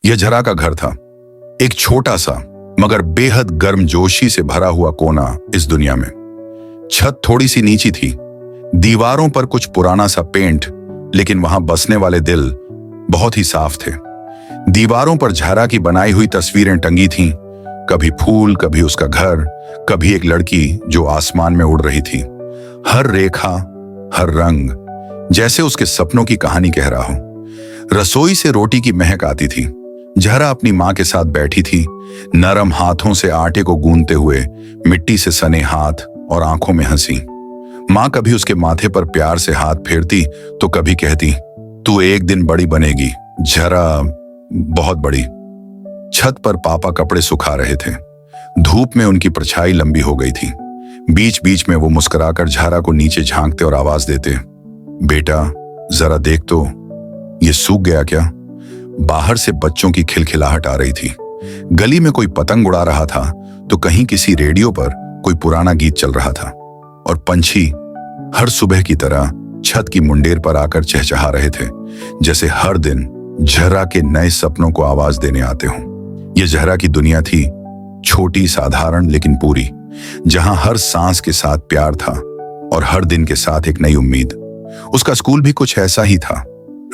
यह जरा का घर था, एक छोटा सा मगर बेहद गर्मजोशी से भरा हुआ कोना इस दुनिया में। छत थोड़ी सी नीची थी, दीवारों पर कुछ पुराना सा पेंट, लेकिन वहां बसने वाले दिल बहुत ही साफ थे। दीवारों पर झारा की बनाई हुई तस्वीरें टंगी थीं, कभी फूल, कभी उसका घर, कभी एक लड़की जो आसमान में उड़ रही थी। हर रेखा, हर रंग जैसे उसके सपनों की कहानी कह रहा हो। रसोई से रोटी की महक आती थी। जहरा अपनी माँ के साथ बैठी थी, नरम हाथों से आटे को गूंदते हुए, मिट्टी से सने हाथ और आंखों में हंसी। माँ कभी उसके माथे पर प्यार से हाथ फेरती तो कभी कहती, तू एक दिन बड़ी बनेगी जहरा, बहुत बड़ी। छत पर पापा कपड़े सुखा रहे थे। धूप में उनकी परछाई लंबी हो गई थी। बीच बीच में वो मुस्कुराकर झारा को नीचे झांकते और आवाज देते, बेटा जरा देख तो, ये सूख गया क्या? बाहर से बच्चों की खिलखिलाहट आ रही थी। गली में कोई पतंग उड़ा रहा था तो कहीं किसी रेडियो पर कोई पुराना गीत चल रहा था, और पंछी हर सुबह की तरह छत की मुंडेर पर आकर चहचहा रहे थे, जैसे हर दिन जहरा के नए सपनों को आवाज देने आते हों। यह जहरा की दुनिया थी, छोटी, साधारण लेकिन पूरी, जहां हर सांस के साथ प्यार था और हर दिन के साथ एक नई उम्मीद। उसका स्कूल भी कुछ ऐसा ही था,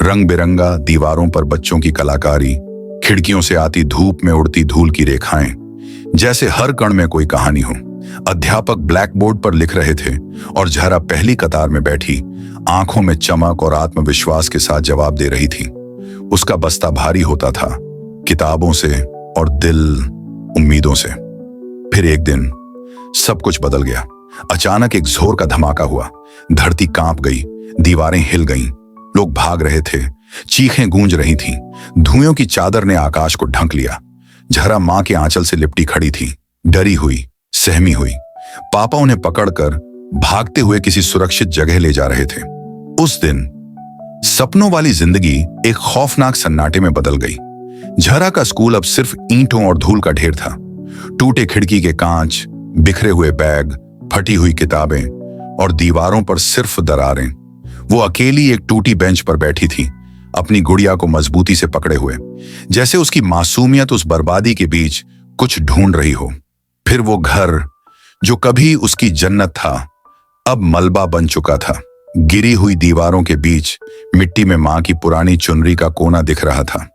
रंग बिरंगा, दीवारों पर बच्चों की कलाकारी, खिड़कियों से आती धूप में उड़ती धूल की रेखाएं, जैसे हर कण में कोई कहानी हो। अध्यापक ब्लैक बोर्ड पर लिख रहे थे और जहरा पहली कतार में बैठी, आंखों में चमक और आत्मविश्वास के साथ जवाब दे रही थी। उसका बस्ता भारी होता था, किताबों से और दिल उम्मीदों से। फिर एक दिन सब कुछ बदल गया। अचानक एक जोर का धमाका हुआ। धरती कांप गई, दीवारें हिल गईं, लोग भाग रहे थे, चीखें गूंज रही थीं। धुएं की चादर ने आकाश को ढक लिया। जहरा मां के आंचल से लिपटी खड़ी थी, डरी हुई, सहमी हुई। पापा उन्हें पकड़कर भागते हुए किसी सुरक्षित जगह ले जा रहे थे। उस दिन सपनों वाली जिंदगी एक खौफनाक सन्नाटे में बदल गई। जहरा का स्कूल अब सिर्फ ईंटों और धूल का ढेर था। टूटे खिड़की के कांच, बिखरे हुए बैग, फटी हुई किताबें और दीवारों पर सिर्फ दरारें। वो अकेली एक टूटी बेंच पर बैठी थी, अपनी गुड़िया को मजबूती से पकड़े हुए, जैसे उसकी मासूमियत उस बर्बादी के बीच कुछ ढूंढ रही हो। फिर वो घर जो कभी उसकी जन्नत था, अब मलबा बन चुका था। गिरी हुई दीवारों के बीच मिट्टी में मां की पुरानी चुनरी का कोना दिख रहा था।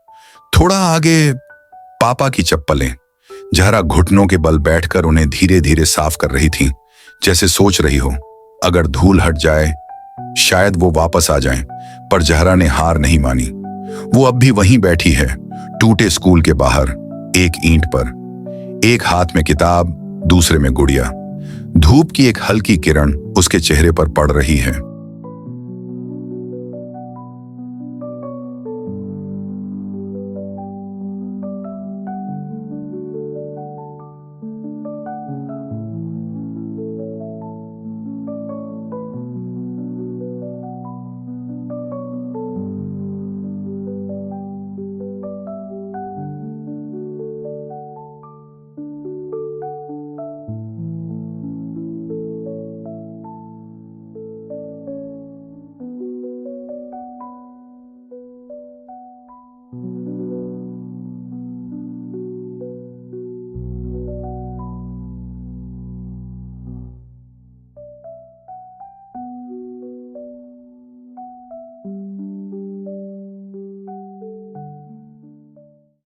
थोड़ा आगे पापा की चप्पलें। जहरा घुटनों के बल बैठकर उन्हें धीरे धीरे साफ कर रही थी, जैसे सोच रही हो, अगर धूल हट जाए शायद वो वापस आ जाएं। पर जहरा ने हार नहीं मानी। वो अब भी वहीं बैठी है, टूटे स्कूल के बाहर, एक ईंट पर, एक हाथ में किताब, दूसरे में गुड़िया। धूप की एक हल्की किरण उसके चेहरे पर पड़ रही है।